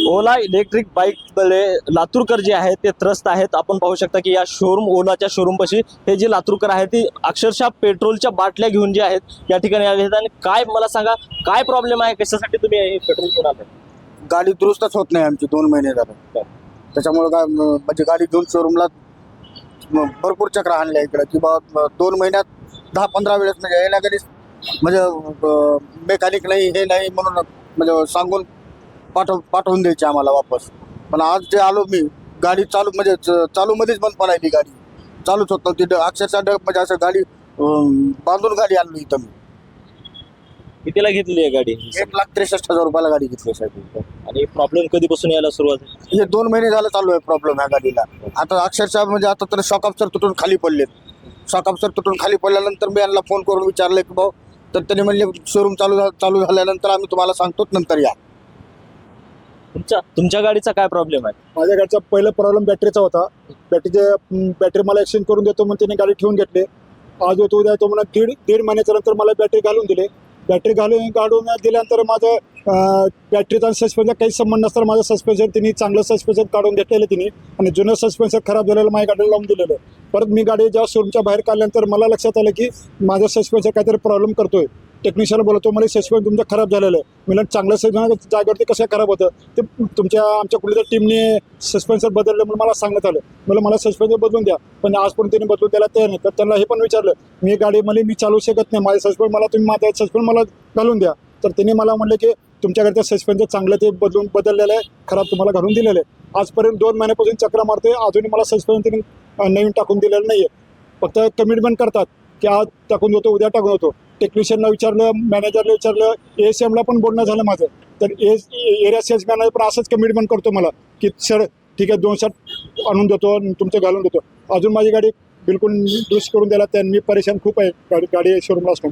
ओला electric bike Laturkar जे आहेत ते त्रस्त आहेत। आपण पाहू शकता की या शोरूम ओलाच्या शोरूम पाशी हे जे लातूरकर आहेत ती अक्षरशः पेट्रोलच्या बाटल्या घेऊन जे आहेत या ठिकाणी आले आहेत। आणि काय मला सांगा काय प्रॉब्लेम आहे, कशासाठी तुम्ही हे पेट्रोल घेऊन आले? गाडी दुरुस्तच होत नाही आमची 2 महिने झाले. त्याच्यामुळे काय म्हणजे गाडी घेऊन शोरूमला भरपूर चक्र आणल्या इकडे की बा 2 महिन्यात 10-15 वेळेस म्हणजे यायला कधी म्हणजे मेकॅनिक नाही हे नाही म्हणून म्हणजे सांगून पाठवून द्यायची आम्हाला वापस. पण आज जे आलो मी गाडी चालू म्हणजे चालूमध्येच बंद पडायली, गाडी चालूच होत नव्हती. अक्षरशः म्हणजे असं गाडी बांधून गाडी आणली इथं मी. कितीला घेतली आहे गाडी? 1,63,000 रुपयाला गाडी घेतली साहेब. आणि प्रॉब्लेम कधीपासून यायला सुरुवात आहे? म्हणजे 2 महिने झालं चालू आहे प्रॉब्लेम ह्या गाडीला. आता अक्षरशः म्हणजे आता तर शॉक अब्सर तुटून खाली पडलेत. शॉक अब्सर तुटून खाली पडल्यानंतर मी यांना फोन करून विचारलं की भाऊ, तर त्यांनी म्हणले शोरूम चालू झाल्यानंतर आम्ही तुम्हाला सांगतो, नंतर या. तुमच्या गाडीचा काय प्रॉब्लेम आहे? माझ्या गाडीचा पहिला प्रॉब्लेम बॅटरीचा होता. बॅटरी मला एक्सचेंज करून देतो म्हणून त्याने गाडी ठेवून घेतली. आज होतो उद्या तो म्हणून दीड महिन्याच्या नंतर मला बॅटरी घालून दिली. बॅटरी काढून दिल्यानंतर माझं बॅटरीचा आणि सस्पेन्सर काही संबंध नसताना माझं सस्पेन्शन तिने चांगलं सस्पेन्शन काढून घेतलेलं तिने आणि जुनं सस्पेन्शन खराब झालेलं माझ्या गाडीला लावून दिलेलं. परत मी गाडी जेव्हा शोरूमच्या बाहेर काढल्यानंतर मला लक्षात आलं की माझं सस्पेन्शन काहीतरी प्रॉब्लेम करतोय. टेक्निशियन बोलतो मला सस्पेन्शन तुमचं खराब झालेलं आहे. मी चांगलं सस्पेन्शन जागेवरती कसं खराब होतं ते आमच्या कुठल्या टीमने सस्पेन्सर बदललं म्हणून मला सांगण्यात आलं. मला सस्पेन्सर बदलून द्या, पण आजपर्यंत त्यांनी बदलून द्यायला तयार नाही. तर त्यांना हे पण विचारलं मी गाडी मी चालू शकत नाही, माझं सस्पेन्स मला तुम्ही माझं सस्पेन्स मला घालून द्या. तर त्यांनी मला म्हणलं की तुमच्याकडे सस्पेन्सर चांगलं ते बदललेलं आहे, खराब तुम्हाला घालून दिलेलं आहे. आजपर्यंत 2 महिन्यापासून चक्र मारतोय, अजूनही मला सस्पेन्स त्यांनी नवीन टाकून दिलेलं नाही आहे. फक्त कमिटमेंट करतात की आज टाकून देतो, उद्या टाकून देतो. टेक्निशियनला विचारलं, मॅनेजरला विचारलं, ASMला पण बोलणं झालं माझं. तर एरिया सेल्स मॅनेजर पण असंच कमिटमेंट करतो मला की सर ठीक आहे 2 शर्ट आणून देतो, तुमचं घालून देतो. अजून माझी गाडी बिलकुल दुरुस्त करून द्यायला त्यांनी परेशान खूप आहे गाडी शोरूमला असतो.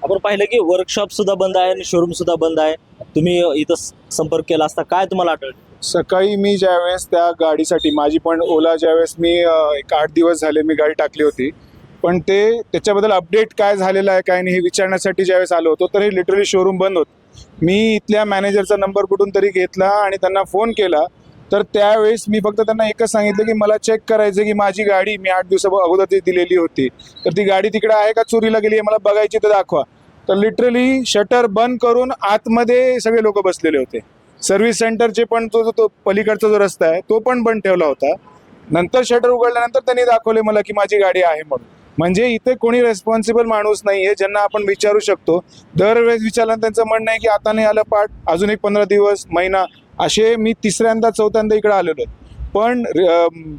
आपण पाहिलं की वर्कशॉप सुद्धा बंद आहे आणि शोरूम सुद्धा बंद आहे. तुम्ही इथं संपर्क केला असता काय तुम्हाला आढळलं? सकाळी मी ज्यावेळेस त्या गाडीसाठी माझी पण ओला ज्यावेळेस मी एक 8 दिवस झाले मी गाडी टाकली होती, पण त्याच्याबद्दल अपडेट काय झालेलं आहे काय नाही हे विचारण्यासाठी ज्यावेळेस आलो होतो तर हे लिटरली शोरूम बंद होतं. मी इथल्या मॅनेजरचा नंबर कुठून तरी घेतला आणि त्यांना फोन केला. तर त्यावेळेस मी फक्त त्यांना एकच सांगितलं की मला चेक करायचं की माझी गाडी मी 8 दिवसा अगोदर ती दिलेली होती, तर ती गाडी तिकडे आहे का चोरीला गेली आहे मला बघायची तर दाखवा. तर लिटरली शटर बंद करून आतमध्ये सगळे लोक बसलेले होते. सर्व्हिस सेंटरचे पण तो पलीकडचा जो रस्ता आहे तो पण बंद ठेवला होता. नंतर शटर उघडल्यानंतर त्यांनी दाखवले मला की माझी गाडी आहे म्हणून. म्हणजे इथे कोणी रेस्पॉन्सिबल माणूस नाही आहे ज्यांना आपण विचारू शकतो. दरवेळेस विचारल्यानंतर त्यांचं म्हणणं आहे की आता नाही आलं पार्ट, अजून एक 15 दिवस महिना, असे मी 3ऱ्यांदा 4थ्यांदा इकडे आलेलो आहे. पण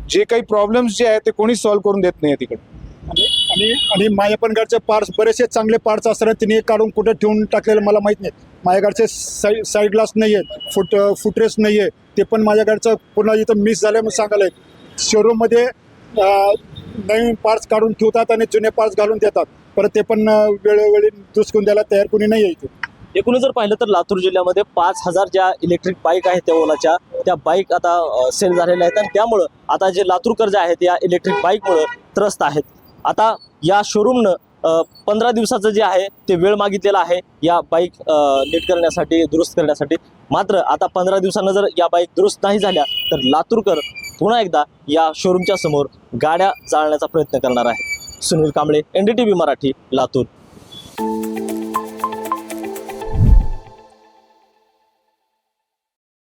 जे काही प्रॉब्लेम्स जे आहेत ते कोणीच सॉल्व्ह करून देत नाही तिकडे. आणि माझ्या पण गाडीचे पार्ट्स बरेचसे चांगले पार्ट्स असताना तिने काढून कुठे ठेवून टाकलेलं मला माहीत नाही. माझ्या गाडीचे साईड ग्लास नाही आहेत, फुटरेस्ट नाही आहे, ते पण माझ्या गाडीचं पुन्हा इथं मिस झालं म्हणून सांगायला. शोरूममध्ये नवीन पार्ट्स काढून ठेवतात आणि जुने पार्ट्स घालून देतात, परत ते पण वेळोवेळी दुसकून द्यायला तयार कोणी नाही आहे इथे. एकूण जर पाहिलं तर लातूर जिल्ह्यामध्ये 5,000 ज्या इलेक्ट्रिक बाईक आहेत त्या ओलाच्या त्या बाईक आता सेल झालेल्या आहेत आणि त्यामुळं आता जे लातूरकर जे आहेत या इलेक्ट्रिक बाईकमुळं त्रस्त आहेत. आता या शोरूमनं 15 दिवसाचं जे आहे ते वेळ मागितलेला आहे या बाईक नीट करण्यासाठी, दुरुस्त करण्यासाठी. मात्र आता 15 दिवसानं जर या बाईक दुरुस्त नाही झाल्या तर लातूरकर पुन्हा एकदा या शोरूमच्या समोर गाड्या जाळण्याचा प्रयत्न करणार आहे. सुनील कांबळे, NDTV मराठी, लातूर.